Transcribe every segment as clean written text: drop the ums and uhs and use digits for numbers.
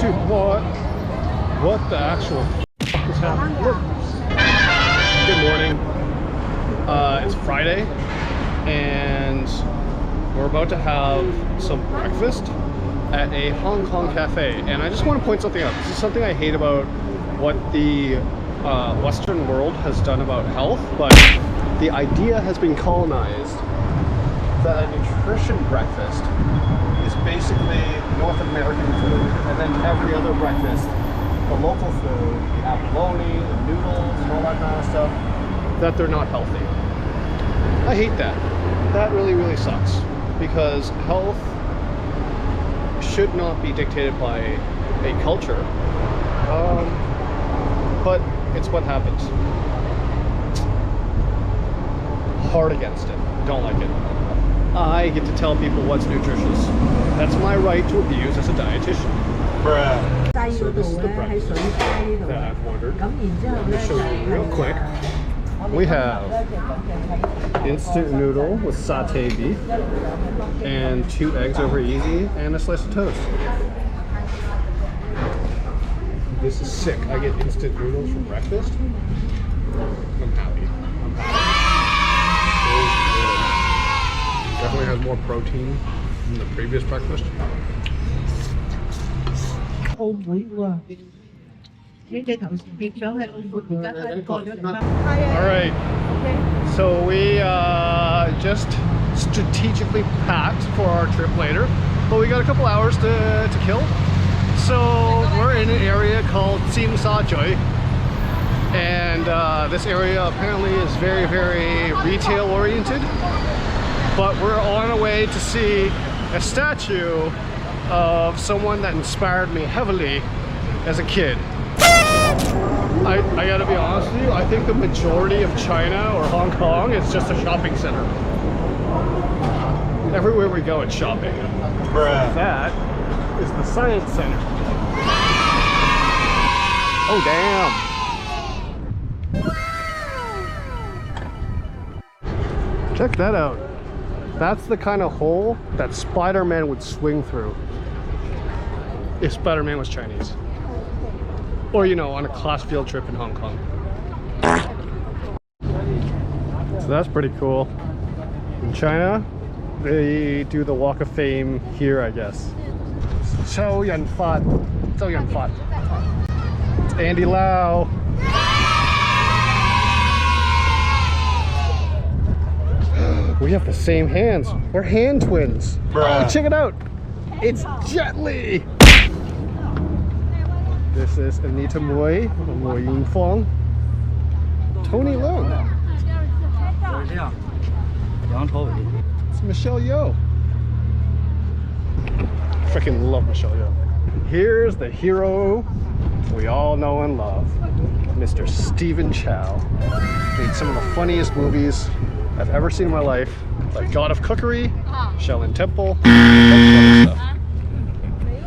Dude, what the actual fuck is happening? Look. Good morning. It's Friday, and we're about to have some breakfast at a Hong Kong cafe. And I just want to point something out. This is something I hate about what the Western world has done about health, but the idea has been colonized that a nutrition breakfast is basically North American food, and then every other breakfast, the local food, the abalone, the noodles, and all that kind of stuff, that they're not healthy. I hate that. That really, really sucks, because health should not be dictated by a culture, but it's what happens. Hard against it. Don't like it. I get to tell people what's nutritious. That's my right to abuse as a dietitian. Bruh. So this is the breakfast that I've ordered. Let me show you real quick. We have instant noodle with satay beef and 2 eggs over easy and a slice of toast. This is sick. I get instant noodles for breakfast. I'm happy. Definitely has more protein than the previous breakfast. Alright, so we just strategically packed for our trip later, but we got a couple hours to kill. So we're in an area called Tsim Sa Tsui, and this area apparently is very, very retail oriented. But we're on our way to see a statue of someone that inspired me heavily as a kid. I gotta be honest with you, I think the majority of China or Hong Kong is just a shopping center. Everywhere we go, it's shopping. Bruh. That is the Science Center. Oh, damn. Check that out. That's the kind of hole that Spider-Man would swing through if Spider-Man was Chinese. Or, you know, on a class field trip in Hong Kong. So that's pretty cool. In China, they do the Walk of Fame here, I guess. Chow Yun Fat. Chow Yun Fat. It's Andy Lau. We have the same hands. We're hand twins. Bruh. Oh, check it out. It's Jet Li. This is Anita Mui, Mo Yingfang, Tony Leung. It's Michelle Yeoh. Freaking love Michelle Yeoh. Here's the hero we all know and love, Mr. Stephen Chow. Made some of the funniest movies I've ever seen in my life, like God of Cookery, Shaolin Temple, and stuff.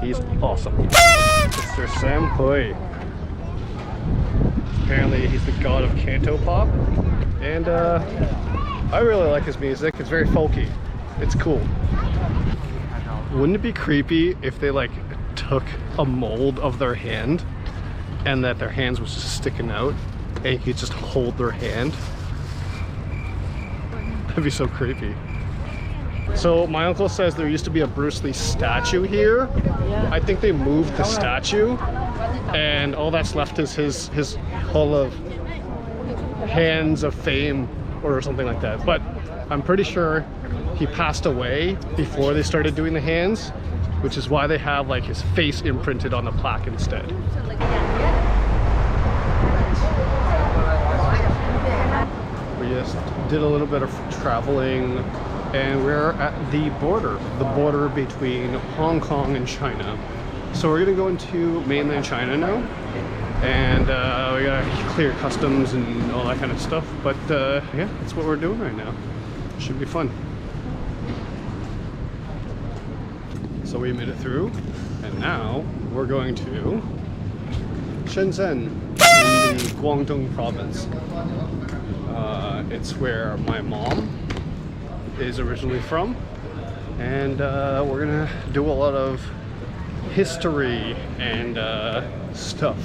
He's awesome. Mr. Sam Hui. Apparently he's the god of Canto Pop, and I really like his music. It's very folky. It's cool. Wouldn't it be creepy if they like took a mold of their hand and that their hands was just sticking out and you could just hold their hand? That'd be so creepy. So my uncle says there used to be a Bruce Lee statue here. I think they moved the statue, and all that's left is his Hall of Hands of Fame or something like that. But I'm pretty sure he passed away before they started doing the hands, which is why they have like his face imprinted on the plaque instead. We just did a little bit of traveling, and we're at the border between Hong Kong and China. So we're gonna go into mainland China now, and we gotta clear customs and all that kind of stuff. But yeah, that's what we're doing right now. Should be fun. So we made it through, and now we're going to Shenzhen in the Guangdong province. It's where my mom is originally from, and we're gonna do a lot of history and stuff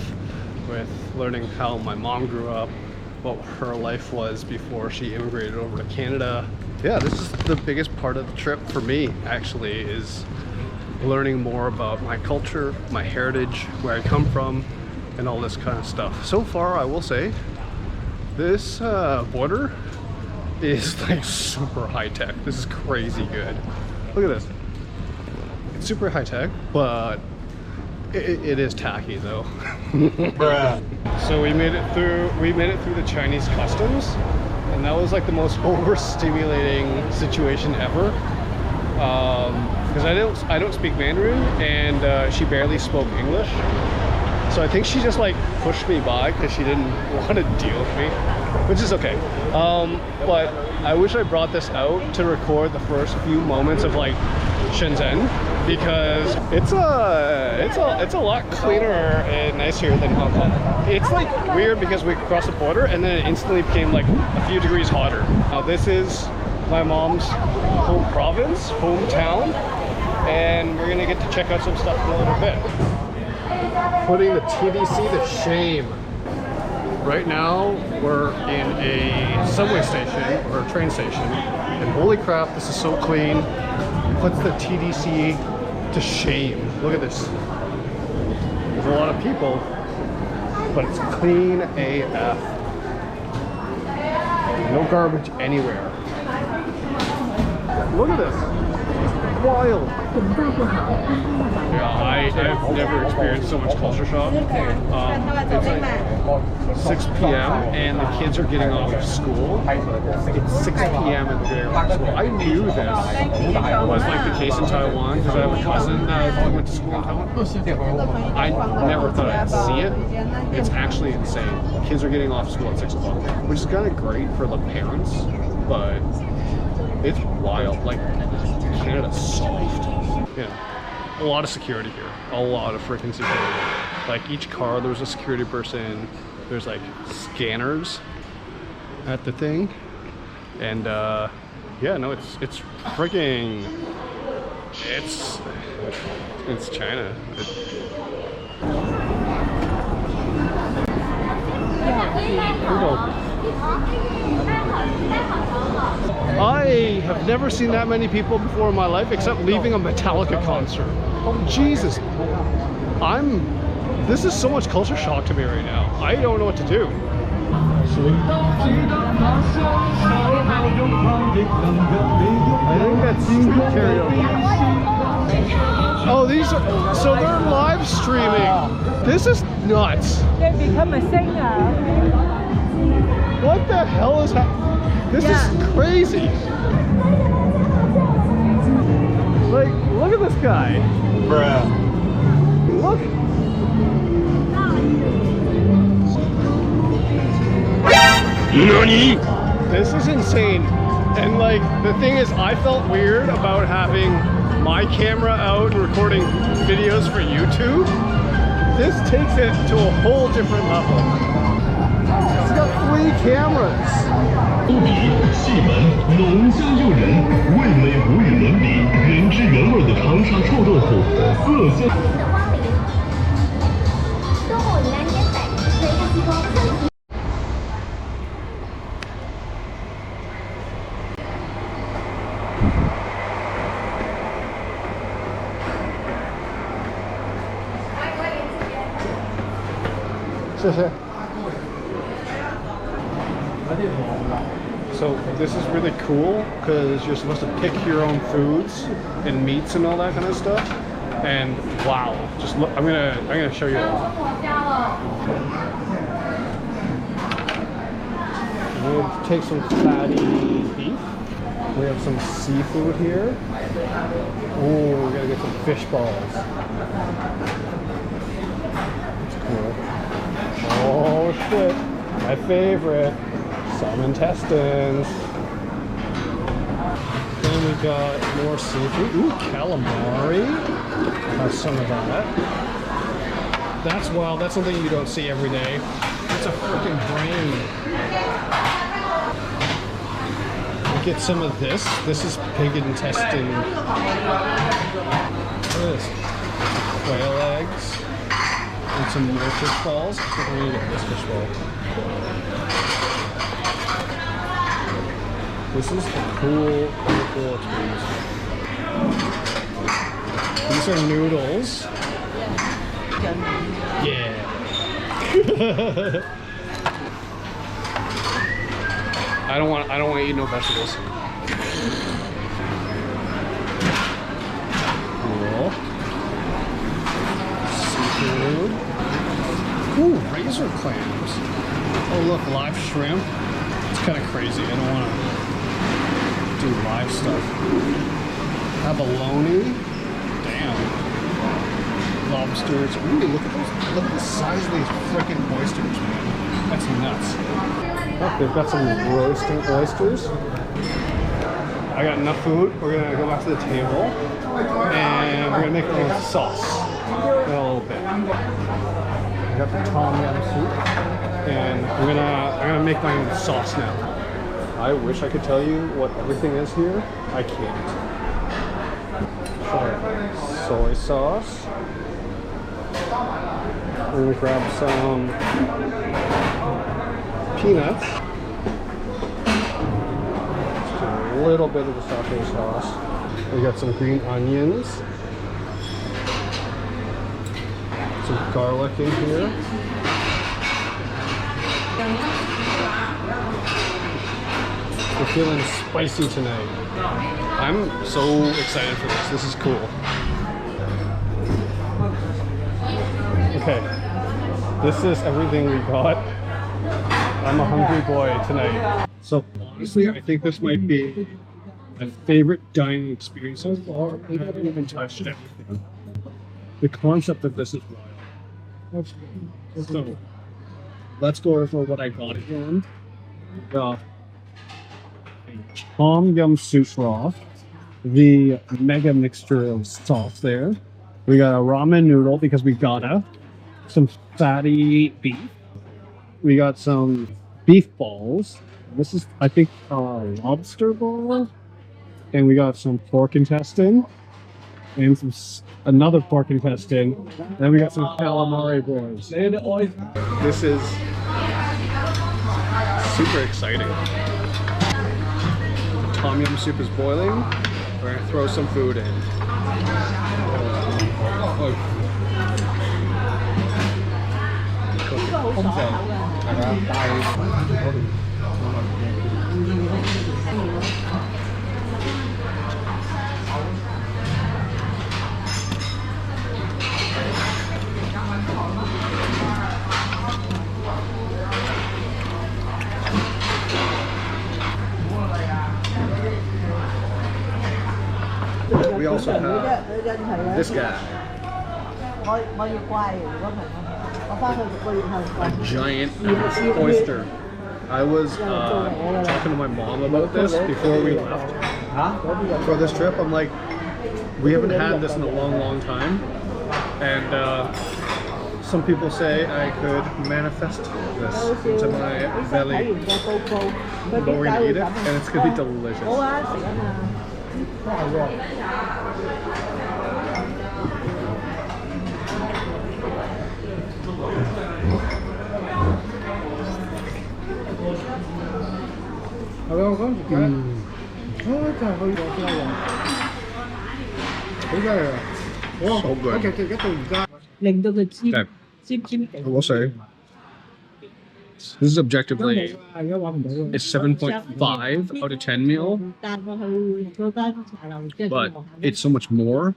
with learning how my mom grew up, what her life was before she immigrated over to Canada. Yeah, this is the biggest part of the trip for me, actually, is learning more about my culture, my heritage, where I come from, and all this kind of stuff. So far, I will say, this border is like super high tech. This is crazy good. Look at this. It's super high tech, but it is tacky though. So we made it through the Chinese customs, and that was like the most overstimulating situation ever. Because I don't speak Mandarin, and she barely spoke English. So I think she just like pushed me by because she didn't want to deal with me, which is okay. But I wish I brought this out to record the first few moments of like Shenzhen, because it's a lot cleaner and nicer than Hong Kong. It's like weird because we crossed the border and then it instantly became like a few degrees hotter. This is my mom's home province, hometown, and we're gonna get to check out some stuff in a little bit. Putting the TDC to shame. Right now we're in a subway station or a train station, and holy crap, this is so clean. It puts the TDC to shame. Look at this. There's a lot of people, but it's clean AF. No garbage anywhere. Look at this. Wild. Yeah, I've never experienced so much culture shock. It's like 6 p.m. and the kids are getting off of school. It's 6 p.m. and they're getting off of school. I knew this was like the case in Taiwan because I have a cousin that went to school in Taiwan. I never thought I'd see it. It's actually insane. Kids are getting off school at 6 o'clock, which is kind of great for the parents, but it's wild. Like, Canada's soft. Yeah, a lot of security here. A lot of freaking security. Like each car, there's a security person. There's like scanners at the thing, and yeah, no, it's freaking. It's China. I have never seen that many people before in my life, except leaving a Metallica concert. Oh Jesus! This is so much culture shock to me right now. I don't know what to do. I think that's street karaoke. Oh, so they're live streaming. This is nuts. They become a singer. What the hell is happening? This is crazy. Like, look at this guy. Bruh. Look. NANI? This is insane. And like, the thing is, I felt weird about having my camera out and recording videos for YouTube. This takes it to a whole different level. It's got 3 cameras. 无比细门浓香诱人，味美无与伦比，原汁原味的长沙臭豆腐，色香。东武宜安烟北，随着西风三级。谢谢。 So this is really cool because you're supposed to pick your own foods and meats and all that kind of stuff. And wow, just look! I'm gonna show you all. We'll take some fatty beef. We have some seafood here. Oh, we gotta get some fish balls. That's cool. Oh shit, my favorite. Some intestines. Then we got more seafood. Ooh, calamari. Have some of that. That's wild. That's something you don't see every day. It's a freaking brain. We get some of this. This is pig intestine. Look at this. quail eggs, and some more fish balls. I think we're gonna get this fish ball. This is a cool experience. These are noodles. Yeah. I don't want to eat no vegetables. Cool. Seafood. Ooh, razor clams. Oh look, live shrimp. It's kind of crazy. I don't want to do live stuff. Abalone. Damn. Lobsters. Ooh, look at those. Look at the size of these freaking oysters, man. That's nuts. Oh, they've got some roasting oysters. I got enough food. We're gonna go back to the table and we're gonna make our own sauce in a little bit. I got the tom yum soup, and I'm gonna make my own sauce now. I wish I could tell you what everything is here. I can't. Soy sauce. We're gonna grab some peanuts. Just a little bit of the sauté sauce. We got some green onions. Some garlic in here. We're feeling spicy tonight. I'm so excited for this. This is cool. Okay, this is everything we got. I'm a hungry boy tonight. So honestly, I think this might be my favorite dining experience so far. I haven't even touched everything. The concept of this is wild. So let's go over what I got again. The tom yum soup broth, the mega mixture of sauce there. We got a ramen noodle because we gotta. Some fatty beef. We got some beef balls. This is, I think, lobster ball. And we got some pork intestine. And some another pork intestine. And then we got some calamari balls. This is super exciting. Tom yum soup is boiling. We're gonna throw some food in. Không rẻ. We also have this guy. A giant oyster. I was talking to my mom about this before we left for this trip. I'm like, we haven't had this in a long time, and some people say I could manifest this into my belly, but we're gonna eat it, and it's gonna be delicious. So good. Okay. I will say, this is objectively, it's 7.5 out of 10 meal, but it's so much more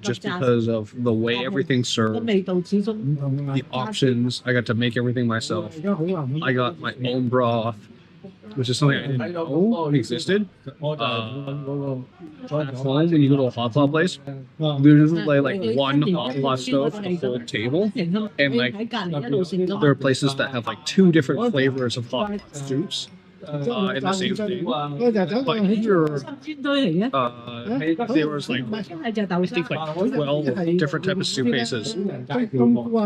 just because of the way everything's served, the options. I got to make everything myself. I got my own broth, which is something I didn't know existed. At home, when you go to a hot pot place, there's like one hot pot stove for the whole table, and like there are places that have like 2 different flavors of hot pot soups in the same thing. But here, there was like I think like 12 different types of soup bases.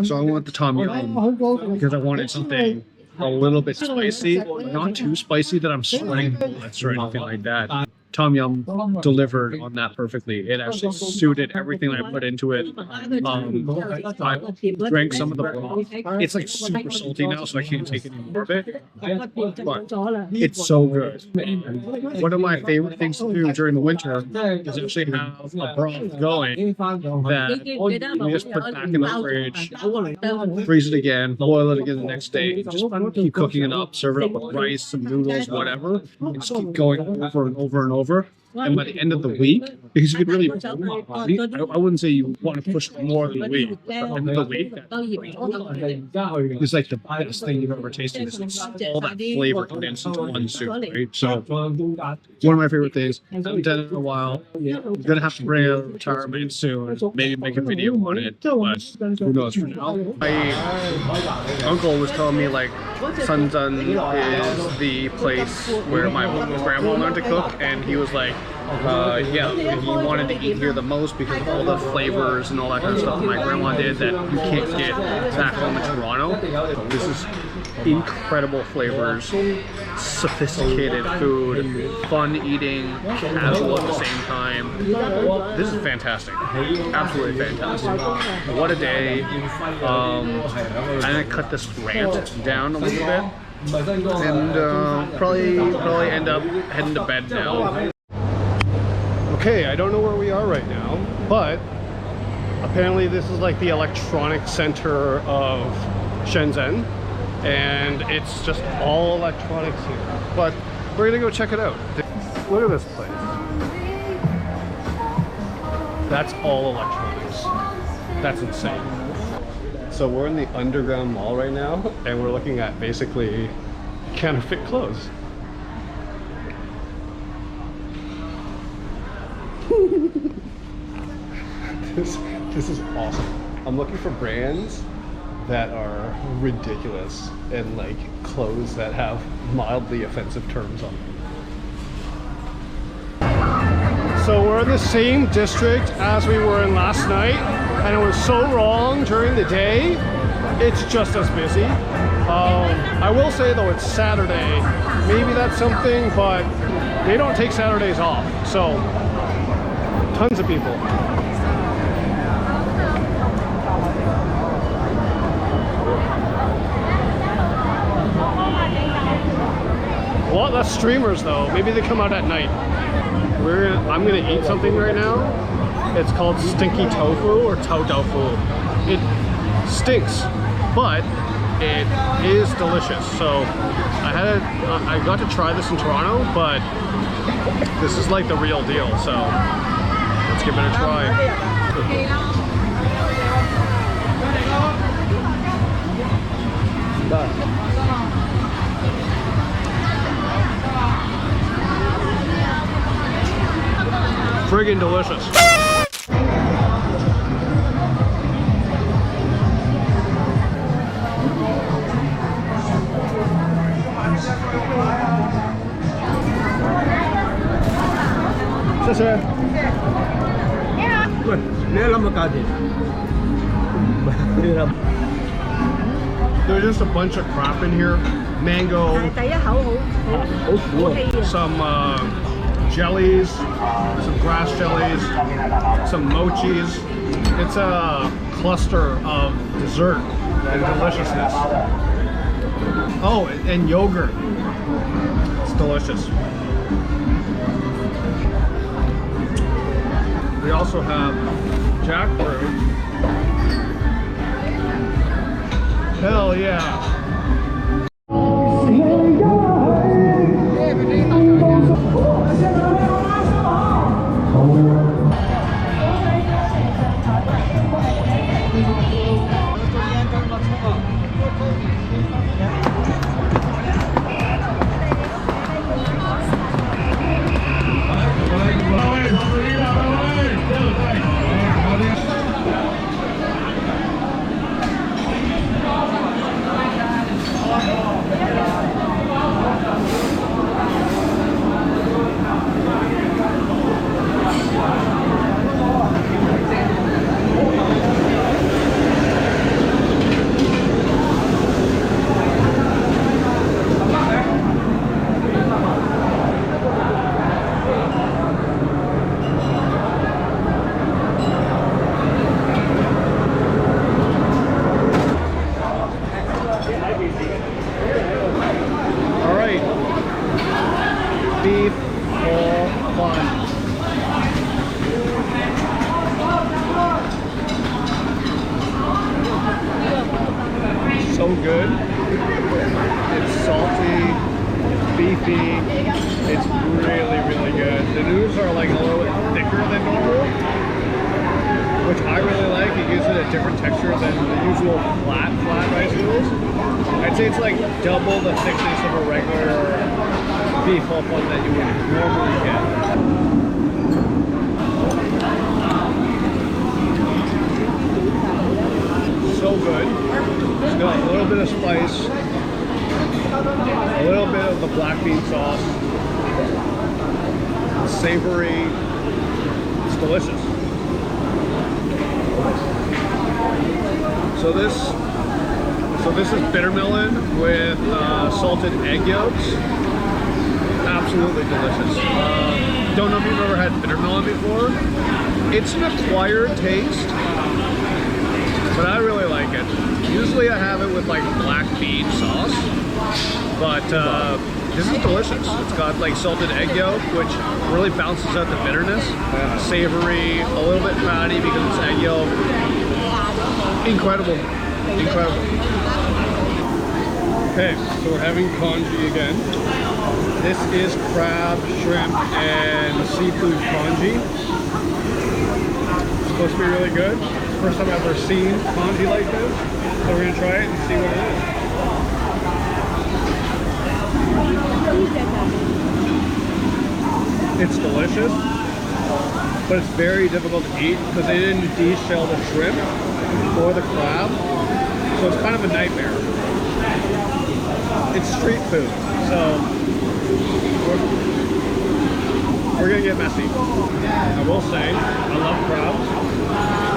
So I want the tom yum because I wanted something a little bit spicy, not too spicy that I'm sweating bullets or anything like that. tom yum delivered on that perfectly. It actually suited everything I put into it. I drank some of the broth. It's like super salty now, so I can't take any more of it. But it's so good. One of my favorite things to do during the winter is actually have a broth going that you just put back in the fridge, freeze it again, boil it again the next day, just keep cooking it up, serve it up with rice, some noodles, whatever, and just keep going over and over and over. And by the end of the week, because you could really, I wouldn't say you want to push more than a week, but at the end of the week, it's like the best thing you've ever tasted. It's all that flavor condensed into one soup, right? So, one of my favorite things. I haven't done it in a while. I'm gonna have to bring it out of retirement soon. Maybe make a video on it, but who knows for now. My uncle was telling me like Shenzhen is the place where my grandma learned to cook, and he was like, yeah, he wanted to eat here the most because of all the flavors and all that kind of stuff my grandma did that you can't get back home in Toronto. This is incredible flavors, sophisticated food, fun eating, casual at the same time. This is fantastic, absolutely fantastic. What a day. I'm gonna cut this rant down a little bit and probably end up heading to bed now. Okay, I don't know where we are right now, but apparently this is like the electronic center of Shenzhen, and it's just all electronics here. But we're gonna go check it out. Look at this place. That's all electronics. That's insane. So we're in the underground mall right now, and we're looking at basically counterfeit clothes. This is awesome. I'm looking for brands that are ridiculous and like clothes that have mildly offensive terms on them. So we're in the same district as we were in last night, and it was so wrong during the day. It's just as busy. I will say though, it's Saturday. Maybe that's something, but they don't take Saturdays off. So tons of people. Well, that's streamers though. Maybe they come out at night. I'm gonna eat something right now. It's called stinky tofu or tau tofu. It stinks, but it is delicious. So I got to try this in Toronto, but this is like the real deal. So let's give it a try. Friggin' delicious. There's just a bunch of crap in here. Mango, some jellies, some grass jellies, some mochis. It's a cluster of dessert and deliciousness. Oh, and yogurt. It's delicious. We also have jackfruit. Hell yeah. so good. It's salty, beefy. It's really, really good. The noodles are like a little bit thicker than normal, which I really like. It gives it a different texture than the usual flat rice noodles. I'd say it's like double the thickness of a regular beef hot pot that you would normally get. So good. It's got a little bit of spice, a little bit of the black bean sauce, savory. It's delicious. So this is bitter melon with salted egg yolks. Absolutely delicious. Don't know if you've ever had bitter melon before. It's an acquired taste, but I really like it. Usually I have it with like black bean sauce, but this is delicious. It's got like salted egg yolk, which really balances out the bitterness. Savory, a little bit fatty because it's egg yolk. Incredible. Incredible. Okay, so we're having congee again. This is crab, shrimp, and seafood congee. It's supposed to be really good. First time I've ever seen congee like this. So we're gonna try it and see what it is. It's delicious, but it's very difficult to eat because they didn't de-shell the shrimp or the crab. So it's kind of a nightmare. It's street food, so we're gonna get messy. I will say, I love crabs.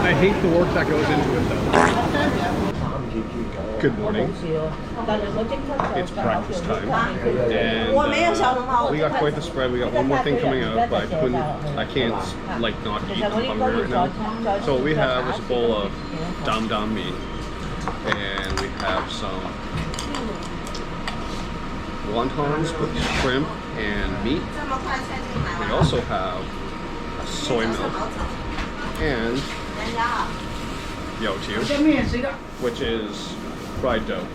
I hate the work that goes into it though. Good morning. It's breakfast time, and we got quite the spread. We got one more thing coming out, but I can't like not eat. I'm hungry right now. So what we have is a bowl of dam dam meat, and we have some wontons with shrimp and meat. We also have a soy milk and youtiao, which is fried dough.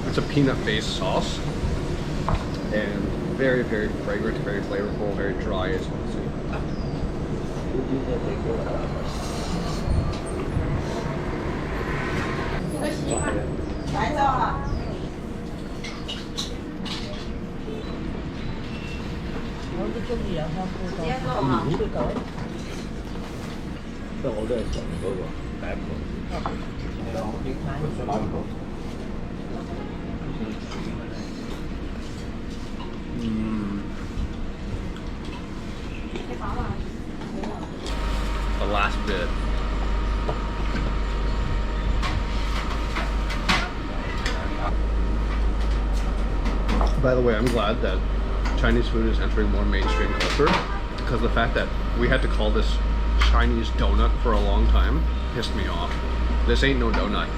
It's a peanut-based sauce and very, very fragrant, very flavorful, very dry as you can see. The last bit. By the way, I'm glad that Chinese food is entering more mainstream culture, because the fact that we had to call this Chinese donut for a long time pissed me off. This ain't no donut.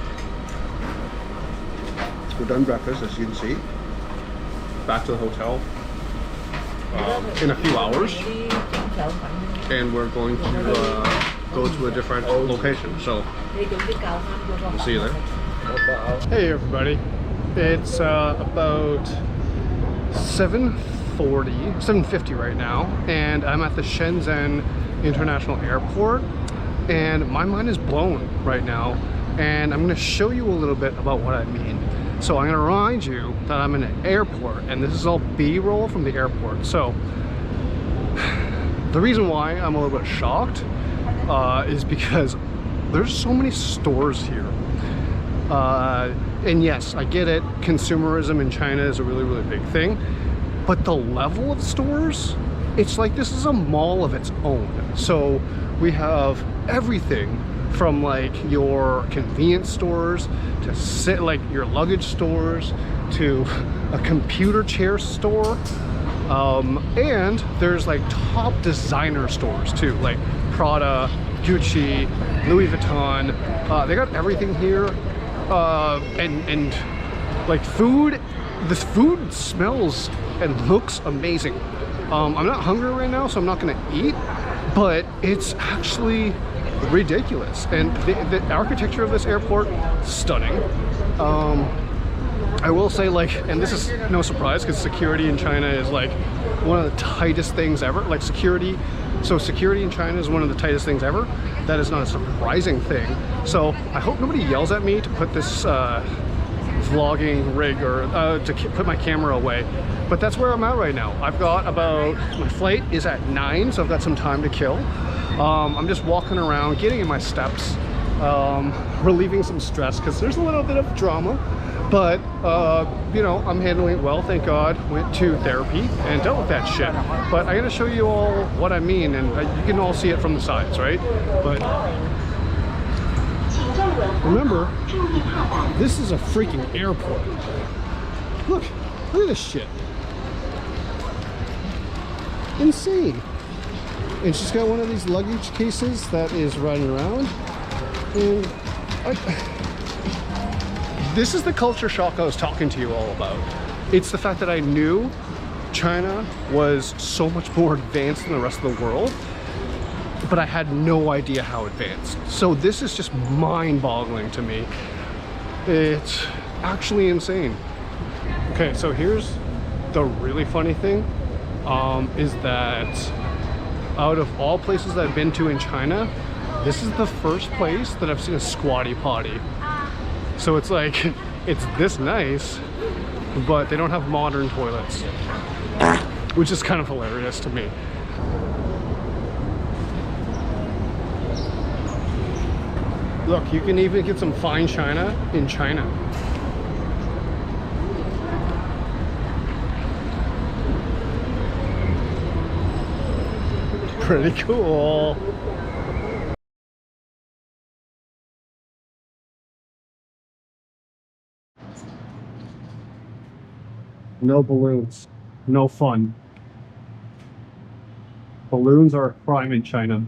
We're done breakfast, as you can see. Back to the hotel in a few hours, and we're going to go to a different location. So we'll see you there. Hey everybody, it's about 7:50 right now, and I'm at the Shenzhen International Airport, and my mind is blown right now, and I'm going to show you a little bit about what I mean. So I'm going to remind you that I'm in an airport, and this is all B-roll from the airport. So the reason why I'm a little bit shocked is because there's so many stores here. And yes, I get it, consumerism in China is a really, really big thing, but the level of stores, it's like this is a mall of its own. So we have everything from like your convenience stores to like your luggage stores to a computer chair store, and there's like top designer stores too, like Prada, Gucci, Louis Vuitton. They got everything here, and like food. This food smells and looks amazing. I'm not hungry right now, so I'm not gonna eat, but it's actually ridiculous. And the architecture of this airport, stunning. I will say, like, and this is no surprise because security in China is like one of the tightest things ever. Like security in China is one of the tightest things ever. That is not a surprising thing. So I hope nobody yells at me to put this vlogging rig or to put my camera away. But that's where I'm at right now. I've got about, my flight is at 9, so I've got some time to kill. I'm just walking around, getting in my steps, relieving some stress because there's a little bit of drama. But, you know, I'm handling it well, thank God. Went to therapy and dealt with that shit. But I'm gonna show you all what I mean, and you can all see it from the sides, right? But remember, this is a freaking airport. Look at this shit. Insane. And she's got one of these luggage cases that is riding around. And this is the culture shock I was talking to you all about. It's the fact that I knew China was so much more advanced than the rest of the world, but I had no idea how advanced. So this is just mind-boggling to me. It's actually insane. Okay, so here's the really funny thing, is that out of all places that I've been to in China, this is the first place that I've seen a squatty potty. So it's like, it's this nice, but they don't have modern toilets, which is kind of hilarious to me. Look, you can even get some fine china in China. Pretty cool. No balloons, no fun. Balloons are a crime in China.